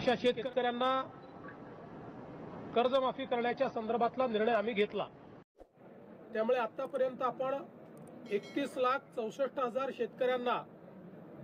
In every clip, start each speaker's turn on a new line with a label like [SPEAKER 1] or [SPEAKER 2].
[SPEAKER 1] अशा शेतकऱ्यांना कर्जमाफी करण्याच्या संदर्भातला निर्णय आम्ही घेतला। त्यामुळे आतापर्यंत आपण 31,64,000 शेतकऱ्यांना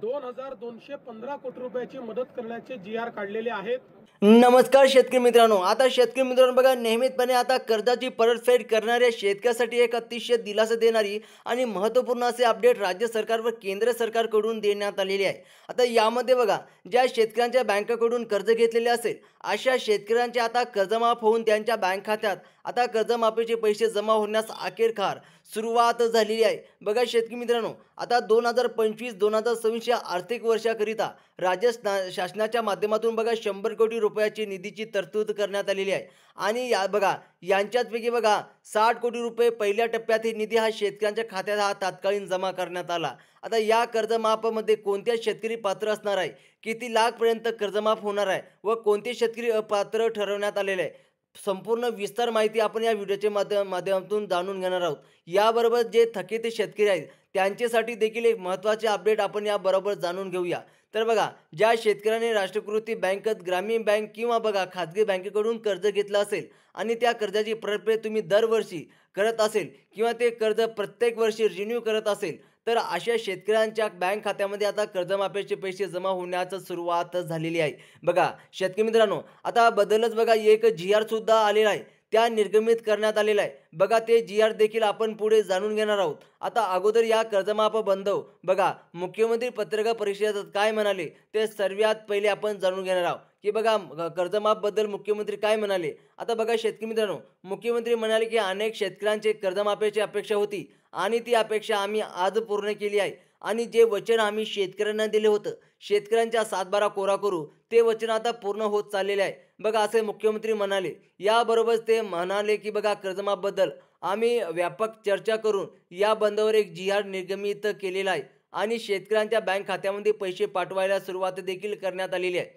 [SPEAKER 1] 2,215 कोटी रुपयाची मदत करण्याचे GR काढलेले आहेत।
[SPEAKER 2] नमस्कार शेतकरी मित्रांनो, आता शेतकरी मित्रांनो बघा, नियमितपणे आता कर्जाची परतफेड करणाऱ्या शेतकऱ्यासाठी एक अतिशय दिलासा देणारी आणि महत्त्वपूर्ण असे अपडेट राज्य सरकार व केंद्र सरकारकडून देण्यात आलेले आहे। आता यामध्ये बघा, ज्या शेतकऱ्यांच्या बँकेकडून कर्ज घेतलेले असेल अशा शेतकऱ्यांचे आता कर्जमाफ होऊन त्यांच्या बँक खात्यात आता कर्जमाफीचे पैसे जमा होण्यास अखेरकार सुरुवात झालेली आहे। बघा शेतकरी मित्रांनो, आता 2025-2026 या आर्थिक वर्षाकरिता राज्य शासनाच्या माध्यमातून बघा 100 कोटी रुपयाची निधीची तरतूद करण्यात आलेली आहे। आणि या बघा, यांच्यापैकी बघा 60 कोटी रुपये पहिल्या टप्प्यात ही निधी हा शेतकऱ्यांच्या खात्यात हा तात्कालीन जमा करण्यात आला। आता या कर्जमाफीमध्ये कोणत्या शेतकरी पात्र असणार आहे, किती लाखपर्यंत कर्जमाफ होणार आहे व कोणते शेतकरी अपात्र ठरवण्यात आलेले आहे, संपूर्ण विस्तार माहिती आपण या व्हिडिओच्या माध्यमातून जाणून घेणार आहोत। याबरोबर जे थकीत शेतकरी आहेत त्यांच्यासाठी देखील एक महत्त्वाचे अपडेट आपण याबरोबर जाणून घेऊया। तर बघा, ज्या शेतकऱ्याने राष्ट्रीयकृत बँकेत, ग्रामीण बँक किंवा बघा खाजगी बँकेकडून कर्ज घेतलं असेल आणि त्या कर्जाची परतफेड तुम्ही दरवर्षी करत असेल किंवा ते कर्ज प्रत्येक वर्षी रिन्यू करत असेल, तर अशा शेतकऱ्यांच्या बँक खात्यामध्ये आता कर्जमाफीचे पैसे जमा होण्यास सुरुवात झालेली आहे। बघा शेतकरी मित्रांनो, आता बदलच बघा, एक GR सुद्धा आलेला आहे, त्या निर्गमित करण्यात आलेला आहे। बघा ते GR देखील आपण पुढे जाणून घेणार आहोत। आता अगोदर या कर्जमाफ बंधव बघा, मुख्यमंत्री पत्रकार परिषदेत काय म्हणाले ते सर्वात पहिले आपण जाणून घेणार आहोत की बघा कर्जमाफ बद्दल मुख्यमंत्री काय म्हणाले। आता बघा शेतकरी मित्रांनो, मुख्यमंत्री म्हणाले की अनेक शेतकऱ्यांचे कर्जमाफीची अपेक्षा होती आणि ती अपेक्षा आम्ही आज पूर्ण केली आहे आणि जे वचन आम्ही शेतकऱ्यांना दिले होतं, शेतकऱ्यांच्या 7/12 कोरा करू, ते वचन आता पूर्ण होत चाललेले आहे। बघा असे मुख्यमंत्री म्हणाले। याबरोबरच ते म्हणाले की बघा कर्जमाफीबद्दल आम्ही व्यापक चर्चा करून या बंदावर एक GR निर्गमित केलेला आहे आणि शेतकऱ्यांच्या बँक खात्यामध्ये पैसे पाठवायला सुरुवात देखील करण्यात आलेली आहे,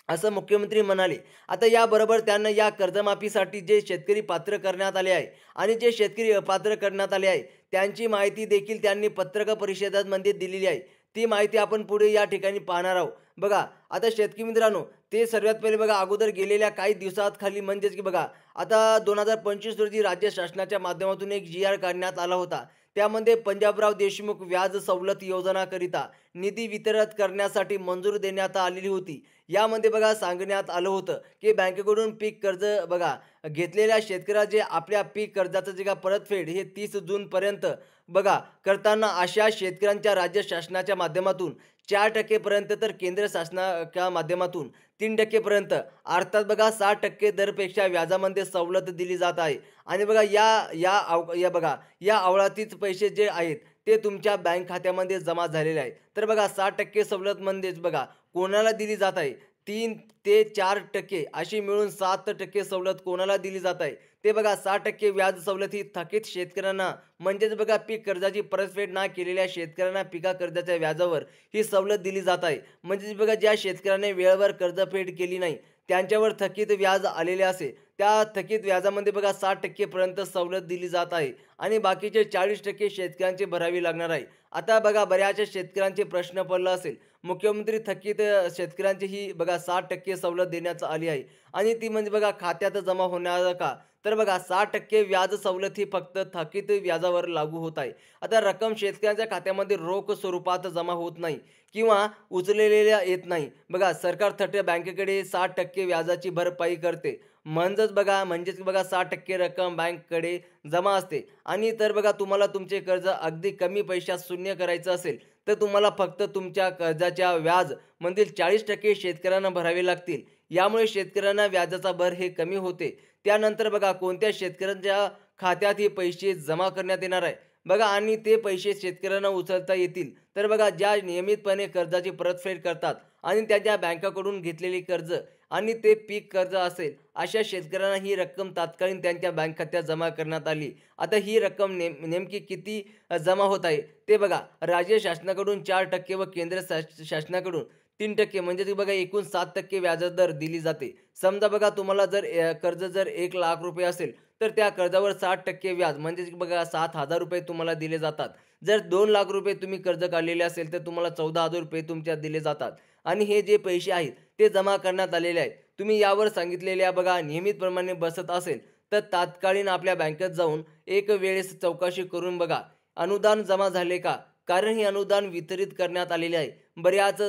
[SPEAKER 2] असं मुख्यमंत्री म्हणाले। आता याबरोबर त्यांना या कर्जमाफीसाठी जे शेतकरी पात्र करण्यात आले आहे आणि जे शेतकरी अपात्र करण्यात आले आहे त्यांची माहिती देखील त्यांनी पत्रकार परिषदेमध्ये दिलेली आहे। ती माहिती आपण पुढे या ठिकाणी पाहणार आहोत। बघा आता शेतकरी मित्रांनो, ते सर्वात पहिले बघा अगोदर गेलेल्या काही दिवसात खाली म्हणजेच की बघा आता 2025 रोजी राज्य शासनाच्या माध्यमातून एक GR काढण्यात आला होता। त्यामध्ये पंजाबराव देशमुख व्याज सवलत योजनाकरिता निधी वितरित करण्यासाठी मंजूर देण्यात आलेली होती। यामध्ये बघा सांगण्यात आलं होतं की बँकेकडून पीक कर्ज बघा घेतलेल्या शेतकऱ्याचे आपल्या पीक कर्जाचं जे का परतफेड हे 30 जूनपर्यंत बघा करताना अशा शेतकऱ्यांच्या राज्य शासनाच्या माध्यमातून 4% पर्यंत, तर केंद्र शासनाच्या माध्यमातून 3% पर्यंत, अर्थात बघा 60% दरपेक्षा व्याजामध्ये सवलत दिली जात आहे। आणि बघा या बघा या अवलातीच पैसे जे आहेत ते तुमच्या बँक खात्यामध्ये जमा झालेले आहेत। तर बघा 60% सवलत म्हणजेच बघा कोणाला दिली जात आहे, 3 ते 4% अशी मिळून 7% सवलत कोणाला दिली जात आहे ते बघा 6% व्याज सवलत ही थकीत शेतकऱ्यांना म्हणजेच बघा पीक कर्जाची परतफेड न केलेल्या शेतकऱ्यांना पिका कर्जाच्या व्याजावर ही सवलत दिली जात आहे। म्हणजे बघा ज्या शेतकऱ्याने वेळेवर कर्जफेड केली नाही त्यांच्यावर थकीत व्याज आलेले असे, त्या थकीत व्याजामध्ये बघा 60% पर्यंत सवलत दिली जात आहे आणि बाकीचे 40% शेतकऱ्यांचे भरावी लागणार आहे। आता बघा बऱ्याचशा शेतकऱ्यांचे प्रश्न पडला असेल, मुख्यमंत्री थकीत शेतकऱ्यांची ही बघा 60% सवलत देण्यात आली आहे आणि ती म्हणजे बघा खात्यात जमा होणार का, तर बघा 60% व्याज सवलत ही फक्त थकीत व्याजावर लागू होत आहे। आता रक्कम शेतकऱ्यांच्या खात्यामध्ये रोख स्वरूपात जमा होत नाही किंवा उचललेल्या येत नाही। बघा सरकार थेट बँकेकडे 60% व्याजाची भरपाई करते, म्हणजेच बघा 60% रक्कम बँककडे जमा असते। आणि तर बघा तुम्हाला तुमचे कर्ज अगदी कमी पैशात शून्य करायचं असेल तर तुम्हाला फक्त तुमच्या कर्जाच्या व्याज मधील 40% शेतकऱ्यांना भरावे लागतील। यामुळे शेतकऱ्यांना व्याजाचा भर हे कमी होते। त्यानंतर बघा कोणत्या शेतकऱ्यांच्या खात्यात हे पैसे जमा करण्यात येणार आहे बघा आणि ते पैसे शेतकऱ्यांना उचलता येतील, तर बघा ज्या नियमितपणे कर्जाची परतफेड करतात आणि त्यांच्या बँकाकडून घेतलेले कर्ज आणि ते पीक कर्ज असेल अशा शेतकऱ्यांना ही रक्कम तात्कालीन त्यांच्या बँक खात्यात जमा करण्यात आली। आता ही रक्कम नेमकी किती जमा होत आहे ते बघा राज्य शासनाकडून 4% व केंद्र शासनाकडून 3% म्हणजे बघा एकूण 7% व्याजदर दिली जाते। समजा बघा तुम्हाला जर कर्ज जर 1 लाख रुपये असेल तर त्या कर्जावर 60% व्याज म्हणजे बघा 7,000 रुपये तुम्हाला दिले जातात। जर 2 लाख रुपये तुम्ही कर्ज काढलेले असेल तर तुम्हाला 14,000 रुपये तुमच्या दिले जातात आणि हे जे पैसे आहेत ते जमा करण्यात आलेले आहेत. तुम्ही यावर सांगितलेल्या बघा नियमितप्रमाणे बसत असेल तर तात्कालीन आपल्या बँकेत जाऊन एक वेळेस चौकशी करून बघा अनुदान जमा झाले का? कारण हे अनुदान वितरित करण्यात आलेले आहे. बऱ्याच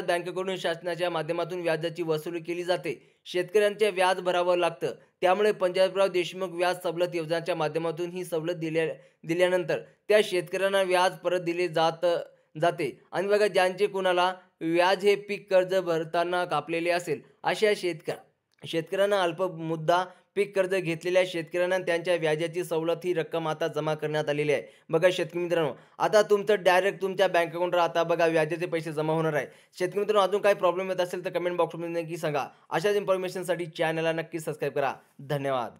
[SPEAKER 2] बँकेकडून शासनाच्या माध्यमातून व्याजाची वसुली केली जाते. शेतकऱ्यांचे व्याज भरावं लागतं. त्यामुळे पंजाबराव देशमुख व्याज सवलत योजनेच्या माध्यमातून ही सवलत दिल्यानंतर त्या शेतकऱ्यांना व्याज परत दिले जाते आणि बघा ज्यांचे कुणाला व्याज हे पीक कर्ज भरताना कापलेले असेल अशा शेतकऱ्यांना अल्पमुदत पीक कर्ज घेतलेल्या शेतकऱ्यांना त्यांच्या व्याजाची सवलत ही रक्कम आता जमा करण्यात आलेली आहे. बघा शेतकरी मित्रांनो, आता तुमचं डायरेक्ट तुमच्या बँक अकाउंटवर आता बघा व्याजाचे पैसे जमा होणार आहे. शेतकरी मित्रांनो, अजून काही प्रॉब्लेम येत असेल तर कमेंट बॉक्समध्ये नक्की सांगा. अशाच इन्फॉर्मेशनसाठी चॅनलला नक्की सबस्क्राईब करा. धन्यवाद.